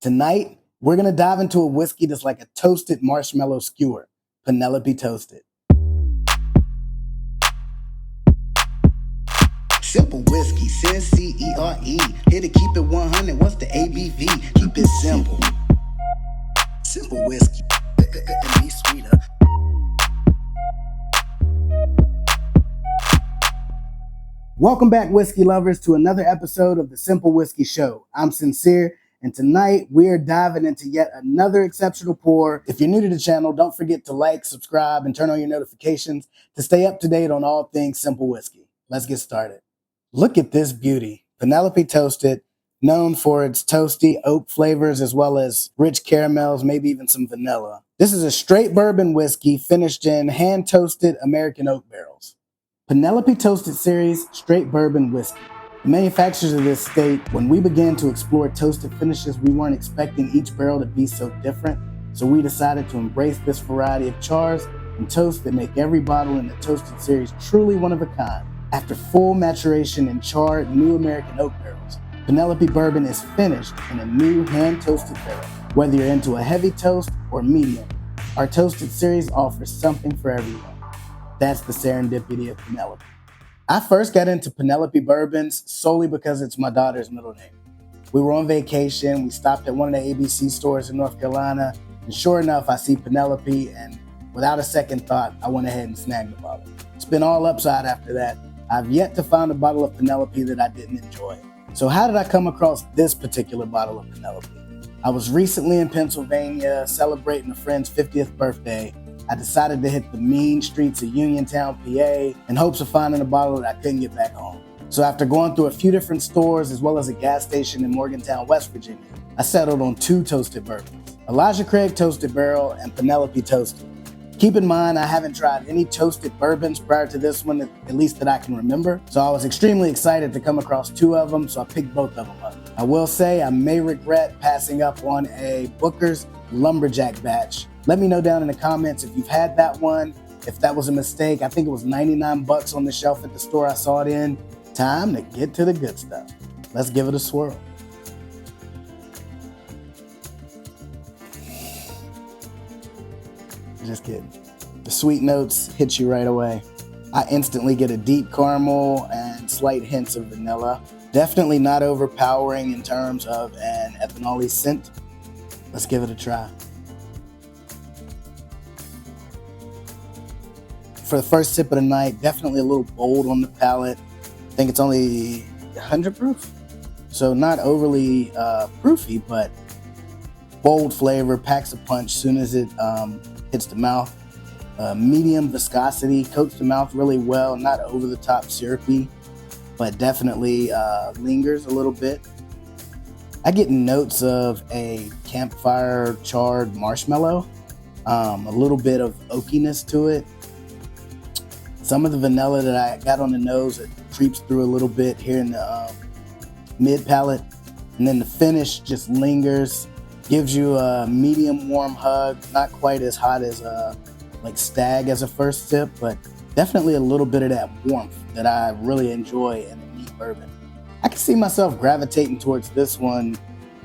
Tonight, we're going to dive into a whiskey that's like a toasted marshmallow skewer, Penelope Toasted. Simple whiskey, Cyncere. Here to keep it 100, what's the ABV? Keep it simple. Simple whiskey, and be sweeter. Welcome back, whiskey lovers, to another episode of the Simple Whiskey Show. I'm Cyncere, and tonight we're diving into yet another exceptional pour. If you're new to the channel, don't forget to like, subscribe, and turn on your notifications to stay up to date on all things simple whiskey. Let's get started. Look at this beauty. Penelope Toasted, known for its toasty oak flavors as well as rich caramels, maybe even some vanilla. This is a straight bourbon whiskey finished in hand-toasted American oak barrels. Penelope Toasted Series Straight Bourbon Whiskey. The manufacturers of this state, when we began to explore toasted finishes, we weren't expecting each barrel to be so different, so we decided to embrace this variety of chars and toasts that make every bottle in the Toasted Series truly one of a kind. After full maturation in charred new American oak barrels, Penelope Bourbon is finished in a new hand-toasted barrel. Whether you're into a heavy toast or medium, our Toasted Series offers something for everyone. That's the serendipity of Penelope. I first got into Penelope bourbons solely because it's my daughter's middle name. We were on vacation, we stopped at one of the ABC stores in North Carolina, and sure enough, I see Penelope, and without a second thought, I went ahead and snagged the bottle. It's been all upside after that. I've yet to find a bottle of Penelope that I didn't enjoy. So how did I come across this particular bottle of Penelope? I was recently in Pennsylvania celebrating a friend's 50th birthday. I decided to hit the mean streets of Uniontown, PA, in hopes of finding a bottle that I couldn't get back home. So after going through a few different stores as well as a gas station in Morgantown, West Virginia, I settled on two toasted bourbons, Elijah Craig Toasted Barrel and Penelope Toasted. Keep in mind, I haven't tried any toasted bourbons prior to this one, at least that I can remember. So I was extremely excited to come across two of them, so I picked both of them up. I will say I may regret passing up on a Booker's Lumberjack batch. Let me know down in the comments if you've had that one, if that was a mistake. I think it was 99 bucks on the shelf at the store I saw it in. Time to get to the good stuff. Let's give it a swirl. Just kidding. The sweet notes hit you right away. I instantly get a deep caramel and slight hints of vanilla. Definitely not overpowering in terms of an ethanol-y scent. Let's give it a try. For the first sip of the night, definitely a little bold on the palate. I think it's only 100 proof. So not overly proofy, but bold flavor, packs a punch soon as it hits the mouth. Medium viscosity, coats the mouth really well, not over the top syrupy, but definitely lingers a little bit. I get notes of a campfire charred marshmallow, a little bit of oakiness to it. Some of the vanilla that I got on the nose, it creeps through a little bit here in the mid palate, and then the finish just lingers, gives you a medium warm hug, not quite as hot as like Stag as a first sip, but definitely a little bit of that warmth that I really enjoy in a neat bourbon. I can see myself gravitating towards this one,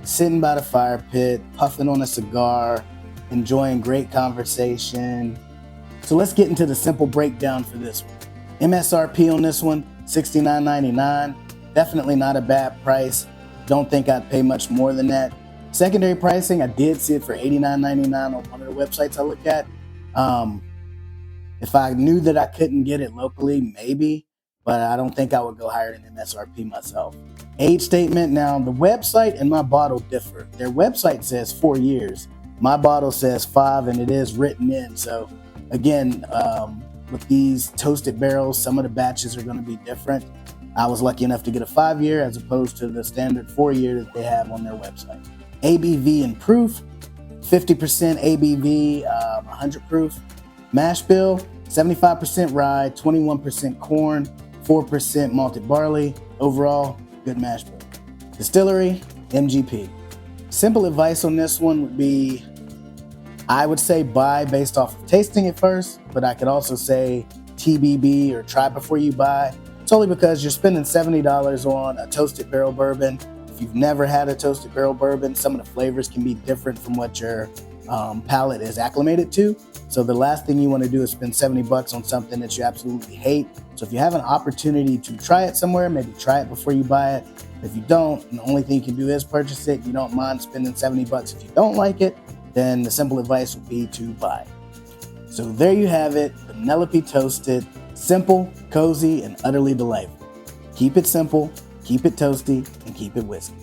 sitting by the fire pit, puffing on a cigar, enjoying great conversation. So let's get into the simple breakdown for this one. MSRP on this one, $69.99. Definitely not a bad price. Don't think I'd pay much more than that. Secondary pricing, I did see it for $89.99 on one of the websites I looked at. If I knew that I couldn't get it locally, maybe, but I don't think I would go higher than MSRP myself. Age statement, now the website and my bottle differ. Their website says 4 years. My bottle says 5, and it is written in. So again, with these toasted barrels, some of the batches are going to be different. I was lucky enough to get a 5-year as opposed to the standard 4-year that they have on their website. ABV and proof, 50% ABV, 100 proof. Mash bill, 75% rye, 21% corn, 4% malted barley. Overall, good mash bill. Distillery, MGP. Simple advice on this one would be, I would say buy based off of tasting it first, but I could also say TBB or try before you buy, solely because you're spending $70 on a toasted barrel bourbon If you've never had a toasted barrel bourbon, some of the flavors can be different from what your palate is acclimated to. So the last thing you want to do is spend $70 on something that you absolutely hate. So if you have an opportunity to try it somewhere, maybe try it before you buy it. If you don't, and the only thing you can do is purchase it, you don't mind spending $70 if you don't like it, then the simple advice would be to buy. So there you have it, Penelope Toasted, simple, cozy, and utterly delightful. Keep it simple, keep it toasty, and keep it whiskey.